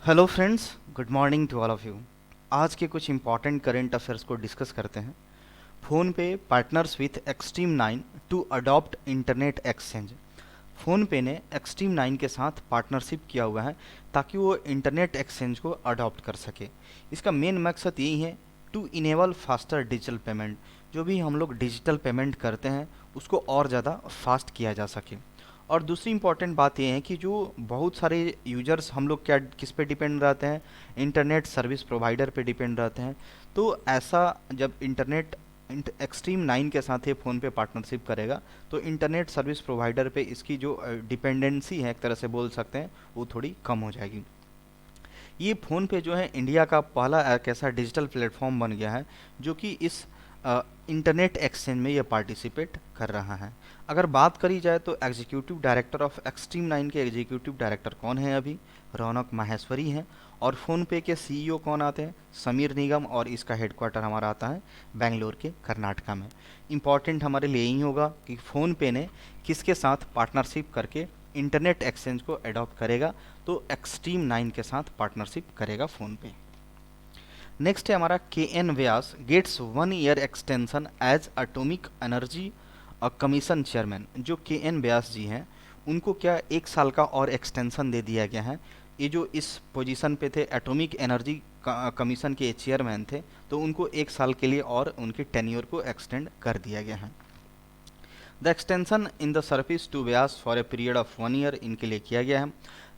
Hello friends, good morning to all of you. आज के कुछ इंपॉर्टेंट करंट अफेयर्स को डिस्कस करते हैं। PhonePe partners with Extreme 9 to adopt internet exchange. PhonePe ने extreme 9 के साथ पार्टनरशिप किया हुआ है ताकि वो इंटरनेट एक्सचेंज को अडॉप्ट कर सके। इसका मेन मकसद यही है to enable faster digital payment. जो भी हम लोग डिजिटल पेमेंट करते हैं उसको और ज़्यादा फास्ट किया जा सके। और दूसरी इंपॉर्टेंट बात यह है कि जो बहुत सारे यूजर्स हम लोग क्या किस पे डिपेंड रहते हैं, इंटरनेट सर्विस प्रोवाइडर पे डिपेंड रहते हैं। तो ऐसा जब इंटरनेट एक्सट्रीम 9 के साथ ये फ़ोन पे पार्टनरशिप करेगा तो इंटरनेट सर्विस प्रोवाइडर पे इसकी जो डिपेंडेंसी है एक तरह से बोल सकते हैं वो थोड़ी कम हो जाएगी। ये फ़ोन पे जो है इंडिया का पहला एक ऐसा डिजिटल प्लेटफॉर्म बन गया है जो कि इस इंटरनेट एक्सचेंज में ये पार्टिसिपेट कर रहा है। अगर बात करी जाए तो एग्जीक्यूटिव डायरेक्टर ऑफ एक्सट्रीम 9 के एग्जीक्यूटिव डायरेक्टर कौन है अभी? रौनक माहेश्वरी हैं। और फ़ोनपे के सीईओ कौन आते हैं? समीर निगम। और इसका हेडक्वार्टर हमारा आता है बेंगलोर के कर्नाटका में। इम्पॉर्टेंट हमारे लिए यही होगा कि फ़ोनपे ने किसके साथ पार्टनरशिप करके इंटरनेट एक्सचेंज को अडॉप्ट करेगा। तो एक्सट्रीम 9 के साथ पार्टनरशिप करेगा फ़ोनपे। नेक्स्ट है हमारा K N Vyas gets 1 year extension as atomic energy commission chairman. जो के एन व्यास जी हैं उनको क्या 1 साल का और एक्सटेंशन दे दिया गया है। ये जो इस पोजीशन पे थे एटॉमिक एनर्जी कमीशन के चेयरमैन थे, तो उनको 1 साल के लिए और उनके टेन्योर को एक्सटेंड कर दिया गया है। The extension in the service to Vyas for a period of 1 year इनके लिए किया गया है।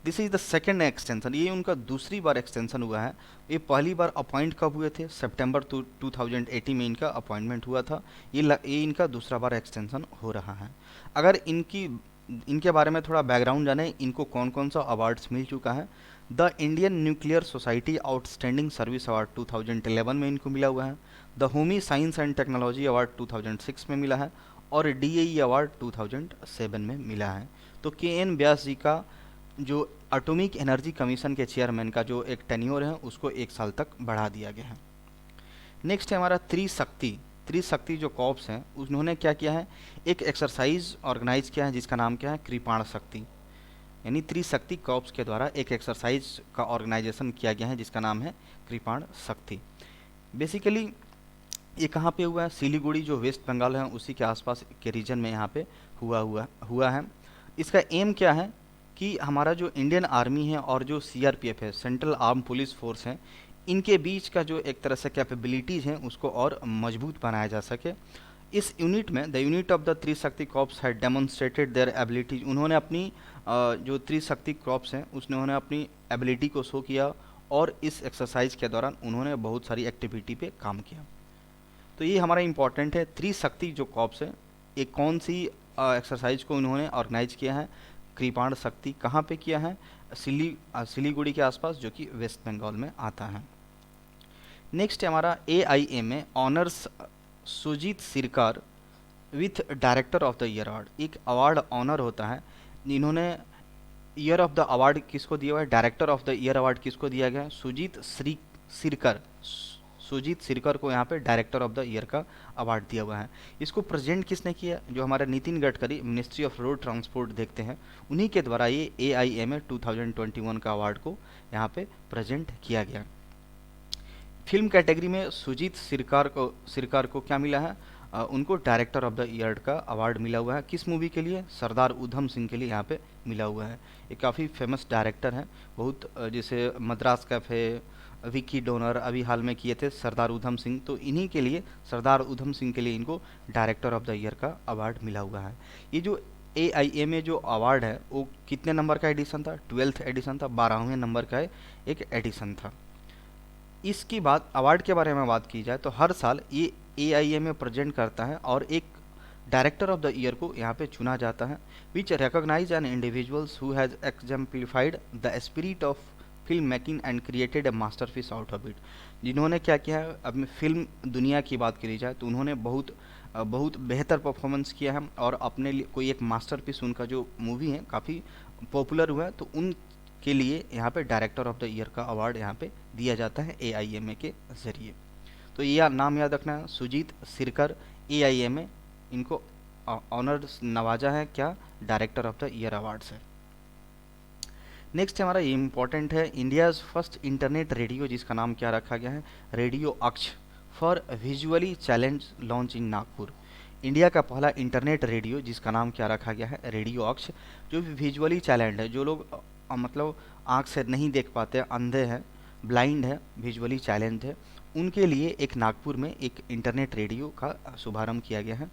This is the second extension. ये उनका दूसरी बार एक्सटेंशन हुआ है। ये पहली बार अपॉइंट कब हुए थे? सितंबर 2018 में इनका अपॉइंटमेंट हुआ था। ये इनका दूसरा बार एक्सटेंशन हो रहा है। अगर इनके बारे में थोड़ा बैकग्राउंड जाने, इनको कौन कौन सा अवार्ड्स मिल चुका है। The Indian nuclear society outstanding service award 2011 में इनको मिला हुआ है। The Homi science and technology award 2006 में मिला है। और डीएई अवार्ड 2007 में मिला है। तो के एन व्यास जी का जो एटॉमिक एनर्जी कमीशन के चेयरमैन का जो एक टेन्योर है उसको 1 साल तक बढ़ा दिया गया है। नेक्स्ट है हमारा त्रिशक्ति। त्रिशक्ति जो कॉर्प्स हैं उन्होंने क्या किया है, एक एक्सरसाइज ऑर्गेनाइज किया है जिसका नाम क्या है? कृपाण शक्ति। यानी त्रिशक्ति कॉर्प्स के द्वारा एक एक्सरसाइज का ऑर्गेनाइजेशन किया गया है जिसका नाम है कृपाण शक्ति। बेसिकली ये कहाँ पे हुआ है? सिलीगुड़ी जो वेस्ट बंगाल है उसी के आसपास के रीजन में यहाँ पे हुआ है। इसका एम क्या है कि हमारा जो इंडियन आर्मी है और जो सीआरपीएफ है, सेंट्रल आर्म पुलिस फोर्स है, इनके बीच का जो एक तरह से कैपेबिलिटीज़ हैं उसको और मजबूत बनाया जा सके। इस यूनिट में the unit of the Trishakti corps had demonstrated their abilities. उन्होंने अपनी जो त्रिशक्ति कॉर्प्स हैं उन्होंने अपनी एबिलिटी को शो किया और इस एक्सरसाइज के दौरान उन्होंने बहुत सारी एक्टिविटी पे काम किया। तो ये हमारा इंपॉर्टेंट है। त्रिशक्ति जो कॉर्प्स है ये कौन सी एक्सरसाइज को उन्होंने ऑर्गेनाइज किया है? कृपाण शक्ति। कहाँ पे किया है? सिलीगुड़ी के आसपास जो कि वेस्ट बंगाल में आता है। नेक्स्ट है हमारा AIM में honours Sujit Sircar with director of the year award. एक अवार्ड ऑनर होता है। इन्होंने ईयर ऑफ द अवार्ड किसको दिया हुआ है? Director of the year award किसको दिया गया है? सिरकर। सुजीत सिरकर को यहाँ पे डायरेक्टर ऑफ द ईयर का अवार्ड दिया हुआ है। इसको प्रेजेंट किसने किया? जो हमारे Nitin Gadkari ministry of road transport देखते हैं उन्हीं के द्वारा ये AIM 2021 का अवार्ड को यहाँ पे प्रेजेंट किया गया। फिल्म कैटेगरी में सुजीत सिरकार को क्या मिला है? उनको डायरेक्टर ऑफ द ईयर का अवार्ड मिला हुआ है। किस मूवी के लिए? सरदार उधम सिंह के लिए यहाँ पे मिला हुआ है। ये काफ़ी फेमस डायरेक्टर हैं। बहुत जैसे मद्रास कैफे, विकी डोनर अभी हाल में किए थे सरदार उधम सिंह, तो इन्हीं के लिए सरदार उधम सिंह के लिए इनको डायरेक्टर ऑफ द ईयर का अवार्ड मिला हुआ है। ये जो AIM जो अवार्ड है वो कितने नंबर का एडिशन था? 12th एडिशन था, 12वें नंबर का एक एडिशन था। इसकी बात अवार्ड के बारे में बात की जाए तो हर साल ये AIM प्रेजेंट करता है और एक डायरेक्टर ऑफ द ईयर को यहाँ पे चुना जाता है which recognise an individuals who has exemplified the spirit of film making and created a masterpiece out of it. जिन्होंने क्या किया है, अब फिल्म दुनिया की बात करी जाए तो उन्होंने बहुत बेहतर परफॉर्मेंस किया है और अपने लिए कोई एक मास्टरपीस उनका जो मूवी है काफ़ी पॉपुलर हुआ है, तो उन के लिए यहाँ पे डायरेक्टर ऑफ द ईयर का अवार्ड यहाँ पे दिया जाता है AIM के ज़रिए। तो ये नाम याद रखना है, सुजीत सिरकर, AIM, इनको ऑनर नवाजा है क्या? Director of the year award से। नेक्स्ट हमारा ये इम्पॉर्टेंट है, इंडियाज़ फर्स्ट इंटरनेट रेडियो जिसका नाम क्या रखा गया है, रेडियो अक्ष for visually challenge launch in Nagpur. India का पहला इंटरनेट रेडियो जिसका नाम क्या रखा गया है, रेडियो अक्ष, जो विजुअली चैलेंज है, जो लोग मतलब आँख से नहीं देख पाते, अंधे हैं, ब्लाइंड है, विजुअली चैलेंज है, उनके लिए एक नागपुर में एक इंटरनेट रेडियो का शुभारंभ किया गया है।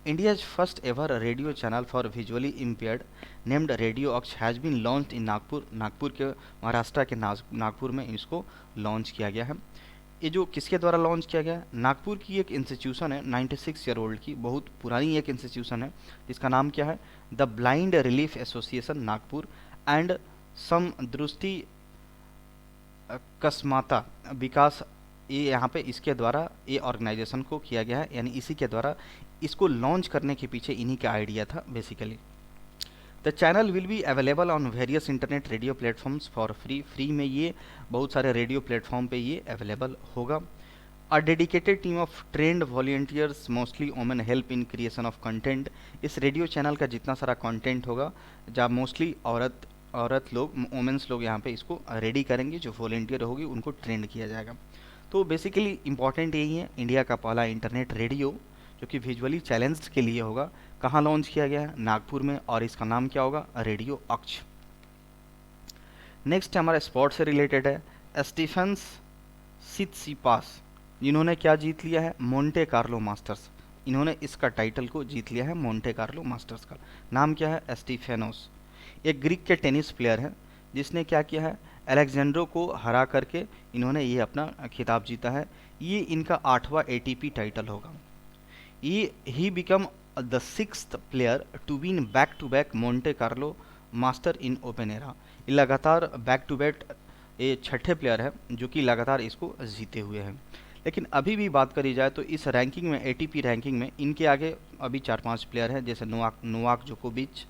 India's first ever radio channel for visually impaired named Radio Aksh has been launched in Nagpur. Nagpur के महाराष्ट्र के नागपुर में इसको लॉन्च किया गया है। ये जो किसके द्वारा लॉन्च किया गया है, नागपुर की एक इंस्टीट्यूशन है 96 ईयर ओल्ड की, बहुत पुरानी एक इंस्टीट्यूशन है, जिसका नाम क्या है, the blind relief association Nagpur and सम दृष्टि कस्माता विकास। ये यहाँ पे इसके द्वारा ये ऑर्गेनाइजेशन को किया गया है, यानी इसी के द्वारा इसको लॉन्च करने के पीछे इन्हीं का आइडिया था basically. The channel will be available on various internet radio platforms for free. Free में ये बहुत सारे रेडियो प्लेटफॉर्म पे ये अवेलेबल होगा। A dedicated team of trend volunteers mostly women help in creation of content. इस radio channel का जितना सारा कंटेंट होगा, जहाँ मोस्टली औरत लोग, वोमेंस लोग यहाँ पे इसको रेडी करेंगे, जो वॉलंटियर होगी उनको ट्रेंड किया जाएगा। तो बेसिकली इंपॉर्टेंट यही है, इंडिया का पहला इंटरनेट रेडियो जो कि विजुअली चैलेंज्ड के लिए होगा, कहाँ लॉन्च किया गया है, नागपुर में, और इसका नाम क्या होगा, रेडियो अक्ष। नेक्स्ट हमारा स्पोर्ट्स से रिलेटेड है, स्टीफेंस सित्सिपास, जिन्होंने क्या जीत लिया है, मोंटे कार्लो मास्टर्स। इन्होंने इसका टाइटल को जीत लिया है, मोंटे कार्लो मास्टर्स का नाम क्या है, स्टीफेनोस। एक ग्रीक के टेनिस प्लेयर है जिसने क्या किया है, अलेक्जेंड्रो को हरा करके इन्होंने ये अपना खिताब जीता है। ये इनका 8वां एटीपी टाइटल होगा। ये ही become the 6th player to win back to back Monte Carlo master in open era. ये लगातार बैक टू बैक ये छठे प्लेयर है जो कि लगातार इसको जीते हुए हैं। लेकिन अभी भी बात करी जाए तो इस रैंकिंग में, एटीपी रैंकिंग में, इनके आगे अभी 4-5 प्लेयर हैं, जैसे नोवाक जोकोविच,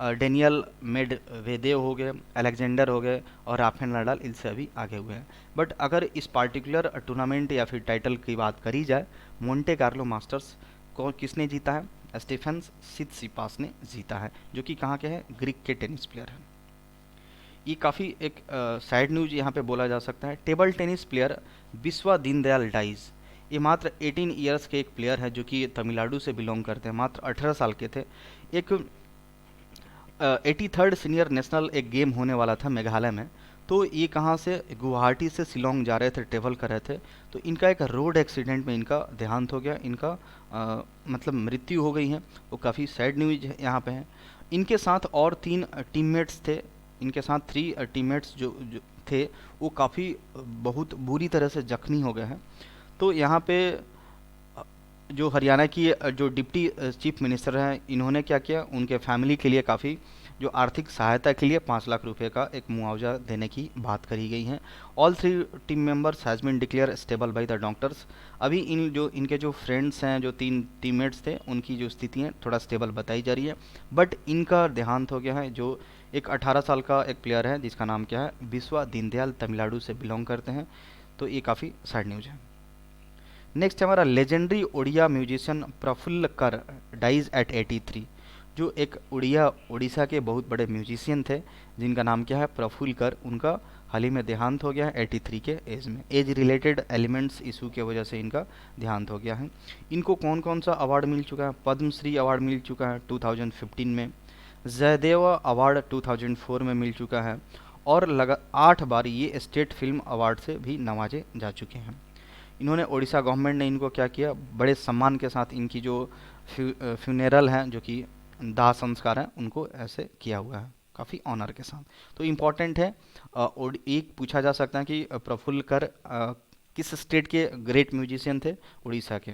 डेनियल मेडवेदेव हो गए, अलेक्जेंडर हो गए, और राफेल नडाल इनसे अभी आगे हुए हैं। बट अगर इस पार्टिकुलर टूर्नामेंट या फिर टाइटल की बात करी जाए, मोंटे कार्लो मास्टर्स को किसने जीता है, स्टीफेंस सित्सिपास ने जीता है, जो कि कहाँ के हैं, ग्रीक के टेनिस प्लेयर हैं। ये काफ़ी एक सैड न्यूज यहाँ पे बोला जा सकता है। Table tennis player Vishwa Deenadayal dies. ये मात्र 18 ईयर्स के एक प्लेयर है जो कि तमिलनाडु से बिलोंग करते हैं, मात्र 18 साल के थे। एक 83rd सीनियर नेशनल एक गेम होने वाला था मेघालय में, तो ये कहाँ से, गुवाहाटी से शिलोंग जा रहे थे, ट्रेवल कर रहे थे, तो इनका एक रोड एक्सीडेंट में इनका देहांत हो गया, इनका मतलब मृत्यु हो गई है। वो काफ़ी सैड न्यूज यहाँ पे है। इनके साथ और 3 टीममेट्स थे, इनके साथ 3 टीममेट्स जो थे वो काफ़ी बहुत बुरी तरह से जख्मी हो गए हैं। तो यहाँ पे जो हरियाणा की जो डिप्टी चीफ मिनिस्टर हैं, इन्होंने क्या किया, उनके फैमिली के लिए काफ़ी जो आर्थिक सहायता के लिए 5 लाख रुपए का एक मुआवजा देने की बात करी गई है। All 3 team members has been declared stable by the doctors. अभी इनके जो फ्रेंड्स हैं, जो 3 टीममेट्स थे, उनकी जो स्थिति है थोड़ा स्टेबल बताई जा रही है, बट इनका देहांत हो गया है। जो एक 18 साल का एक प्लेयर है जिसका नाम क्या है, बिस्वा दीनदयाल, तमिलनाडु से बिलोंग करते हैं। तो ये काफ़ी सैड न्यूज है। नेक्स्ट हमारा लेजेंडरी उड़िया म्यूजिशियन प्रफुल्ल कर डाइज एट 83। जो एक उड़ीसा के बहुत बड़े म्यूजिशियन थे जिनका नाम क्या है, प्रफुल्ल कर, उनका हाल ही में देहांत हो गया है 83 के एज में। एज रिलेटेड एलिमेंट्स इशू की वजह से इनका देहांत हो गया है। इनको कौन कौन सा अवार्ड मिल चुका है, पद्मश्री अवार्ड मिल चुका है 2015 में, जयदेवा अवार्ड 2004 में मिल चुका है, और 8 बार ये स्टेट फिल्म अवार्ड से भी नवाजे जा चुके हैं। इन्होंने उड़ीसा गवर्नमेंट ने इनको क्या किया, बड़े सम्मान के साथ इनकी जो फ्यूनरल हैं, जो कि दाह संस्कार हैं, उनको ऐसे किया हुआ है काफ़ी ऑनर के साथ। तो इम्पॉर्टेंट है। और एक पूछा जा सकता है कि प्रफुल्ल कर किस स्टेट के ग्रेट म्यूजिशियन थे, उड़ीसा के।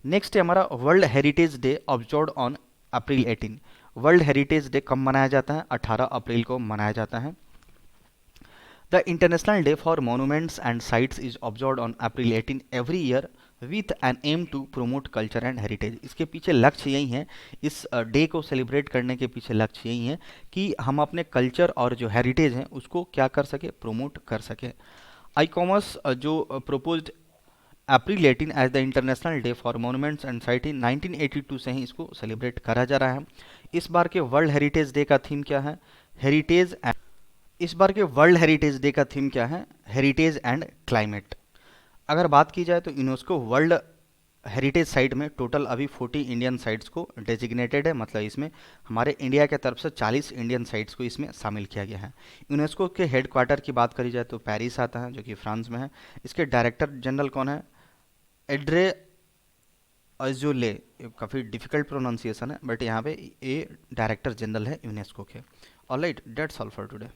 नेक्स्ट है हमारा world heritage day observed on April 18। World heritage day कब मनाया जाता है, 18 अप्रैल को मनाया जाता है। The international day for monuments and sites is observed on April 18 every year with an aim to promote culture and heritage. इसके पीछे लक्ष्य यही है, इस डे को सेलिब्रेट करने के पीछे लक्ष्य यही है कि हम अपने कल्चर और जो हेरिटेज हैं उसको क्या कर सके, प्रोमोट कर सके। आई कॉमर्स जो proposed April 18 as the international day for monuments and site. 1982 से ही इसको सेलिब्रेट करा जा रहा है। इस बार के वर्ल्ड हेरिटेज डे का थीम क्या है? हेरिटेज। इस बार के वर्ल्ड हेरिटेज डे का थीम क्या है? Heritage and climate. अगर बात की जाए तो यूनेस्को वर्ल्ड हेरिटेज साइट में टोटल अभी 40 इंडियन साइट्स को डेजिग्नेटेड है, मतलब इसमें हमारे इंडिया के तरफ से 40 इंडियन साइट्स को इसमें शामिल किया गया है। यूनेस्को के हेड क्वार्टर की बात करी जाए तो पेरिस आता है, जो कि फ्रांस में है। इसके डायरेक्टर जनरल कौन है? एड्रे अजोले। काफ़ी डिफिकल्ट प्रोनाउंसिएशन है, बट यहाँ पे ये डायरेक्टर जनरल है यूनेस्को के। Alright, that's all for today.